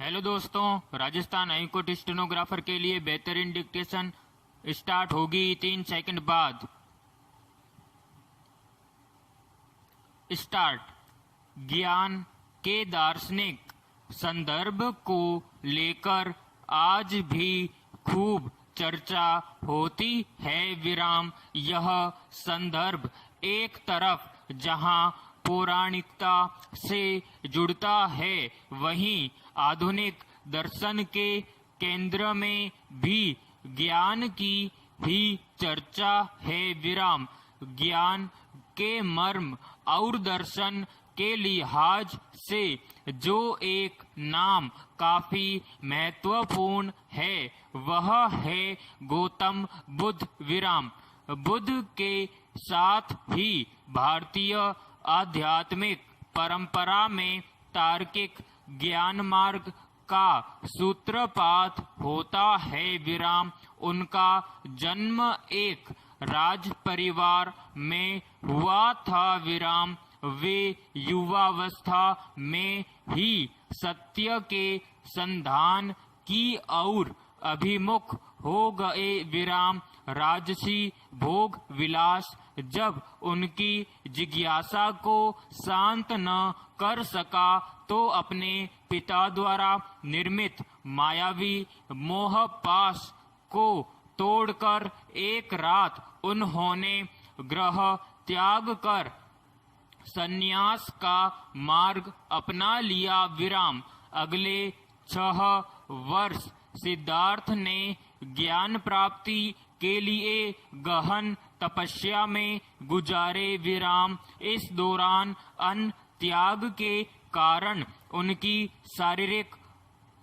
Hello दोस्तों, Rajasthan high court stenographer के लिए बेहतरीन डिक्टेशन स्टार्ट होगी 3 सेकंड बाद। स्टार्ट। ज्ञान के दार्शनिक संदर्भ को लेकर आज भी खूब चर्चा होती है। विराम। यह संदर्भ एक तरफ जहां पौराणिकता से जुड़ता है, वहीं आधुनिक दर्शन के केंद्र में भी ज्ञान की ही चर्चा है। विराम। ज्ञान के मर्म और दर्शन के लिहाज से जो एक नाम काफी महत्वपूर्ण है, वह है गौतम बुद्ध। विराम। बुद्ध के साथ ही भारतीय आध्यात्मिक परंपरा में तार्किक ज्ञान मार्ग का सूत्रपात होता है। विराम। उनका जन्म एक राज परिवार में हुआ था। विराम। वे युवावस्था में ही सत्य के संधान की ओर अभिमुख हो गए। विराम। राजसी भोग विलास जब उनकी जिज्ञासा को शांत न कर सका, तो अपने पिता द्वारा निर्मित मायावी मोह पाश को तोड़कर एक रात उन्होंने गृह त्याग कर संन्यास का मार्ग अपना लिया। विराम। अगले 6 वर्ष सिद्धार्थ ने ज्ञान प्राप्ति के लिए गहन तपस्या में गुजारे। विराम। इस दौरान अन्न त्याग के कारण उनकी शारीरिक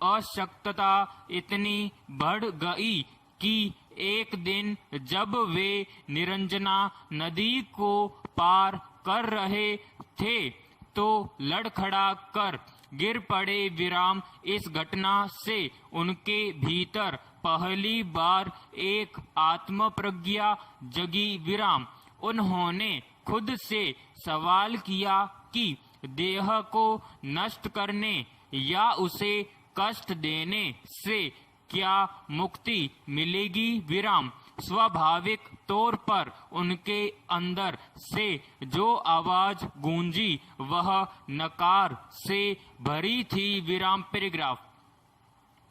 अशक्तता इतनी बढ़ गई कि एक दिन जब वे निरंजना नदी को पार कर रहे थे, तो लड़खड़ा कर गिर पड़े। विराम। इस घटना से उनके भीतर पहली बार एक आत्म प्रज्ञा जगी। विराम। उन्होंने खुद से सवाल किया कि देह को नष्ट करने या उसे कष्ट देने से क्या मुक्ति मिलेगी। विराम। स्वाभाविक तौर पर उनके अंदर से जो आवाज गूंजी, वह नकार से भरी थी। विराम। पैराग्राफ।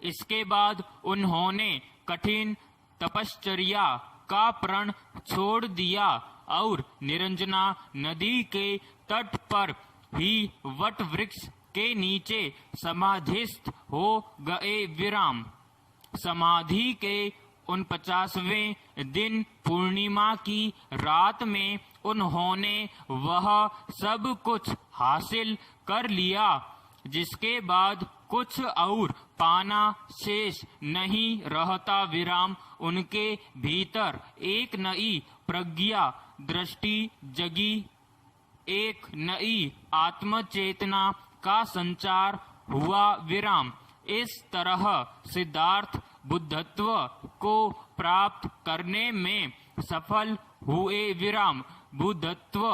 इसके बाद उन्होंने कठिन तपश्चर्या का प्रण छोड़ दिया और निरंजना नदी के तट पर ही वट वृक्ष के नीचे समाधिस्थ हो गए। विराम। समाधि के 49वें दिन पूर्णिमा की रात में उन्होंने वह सब कुछ हासिल कर लिया जिसके बाद कुछ और पाना शेष नहीं रहता। विराम। उनके भीतर एक नई प्रज्ञा दृष्टि जगी, एक नई आत्मचेतना का संचार हुआ। विराम। इस तरह सिद्धार्थ बुद्धत्व को प्राप्त करने में सफल हुए। विराम। बुद्धत्व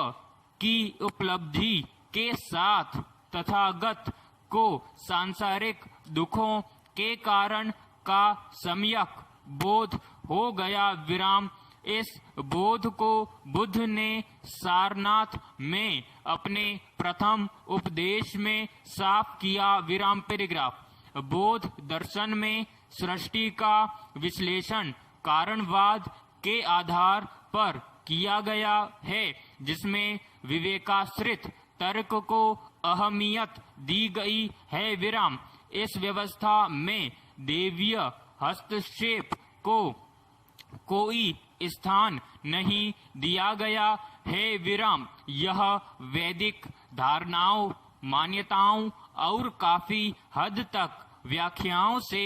की उपलब्धि के साथ तथागत को सांसारिक दुखों के कारण का सम्यक बोध हो गया। विराम। इस बोध को बुद्ध ने सारनाथ में अपने प्रथम उपदेश में साफ किया। विराम। पैराग्राफ। बौद्ध दर्शन में सृष्टि का विश्लेषण कारणवाद के आधार पर किया गया है, जिसमें विवेकाश्रित तर्क को अहमियत दी गई है। विराम। इस व्यवस्था में देवीय हस्तक्षेप को कोई स्थान नहीं दिया गया है। विराम। यह वैदिक धारणाओं, मान्यताओं और काफी हद तक व्याख्याओं से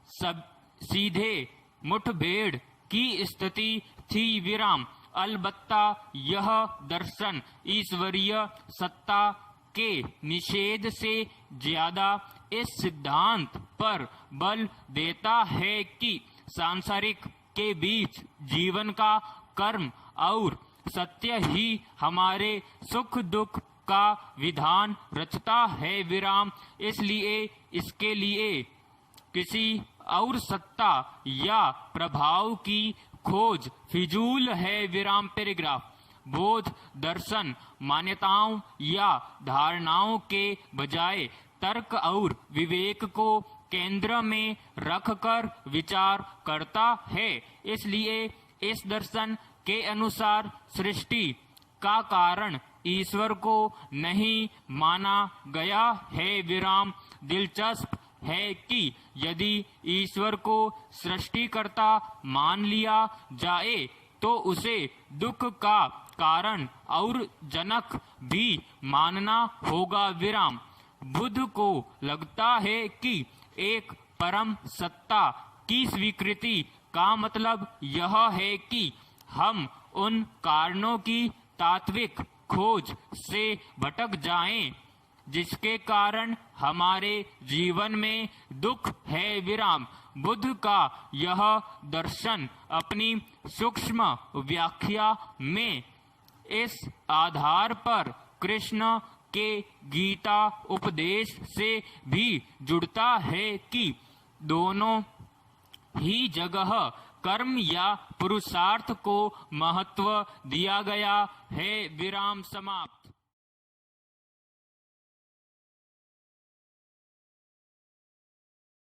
सब सीधे मुठभेड़ की स्थिति थी। विराम। अलबत्ता यह दर्शन ईश्वरीय सत्ता के निषेध से ज्यादा इस सिद्धांत पर बल देता है कि सांसारिक के बीच जीवन का कर्म और सत्य ही हमारे सुख दुख का विधान रचता है। विराम। इसलिए इसके लिए किसी और सत्ता या प्रभाव की खोज फिजूल है। विराम पैराग्राफ। बोध दर्शन मान्यताओं या धारणाओं के बजाय तर्क और विवेक को केंद्र में रखकर विचार करता है। इसलिए इस दर्शन के अनुसार सृष्टि का कारण ईश्वर को नहीं माना गया है। विराम। दिलचस्प है कि यदि ईश्वर को सृष्टिकर्ता मान लिया जाए तो उसे दुख का कारण और जनक भी मानना होगा। विराम। बुद्ध को लगता है कि एक परम सत्ता की स्वीकृति का मतलब यह है कि हम उन कारणों की तात्विक खोज से भटक जाएं जिसके कारण हमारे जीवन में दुख है। विराम। बुद्ध का यह दर्शन अपनी सूक्ष्म व्याख्या में इस आधार पर कृष्ण के गीता उपदेश से भी जुड़ता है कि दोनों ही जगह कर्म या पुरुषार्थ को महत्व दिया गया है। विराम समाप्त।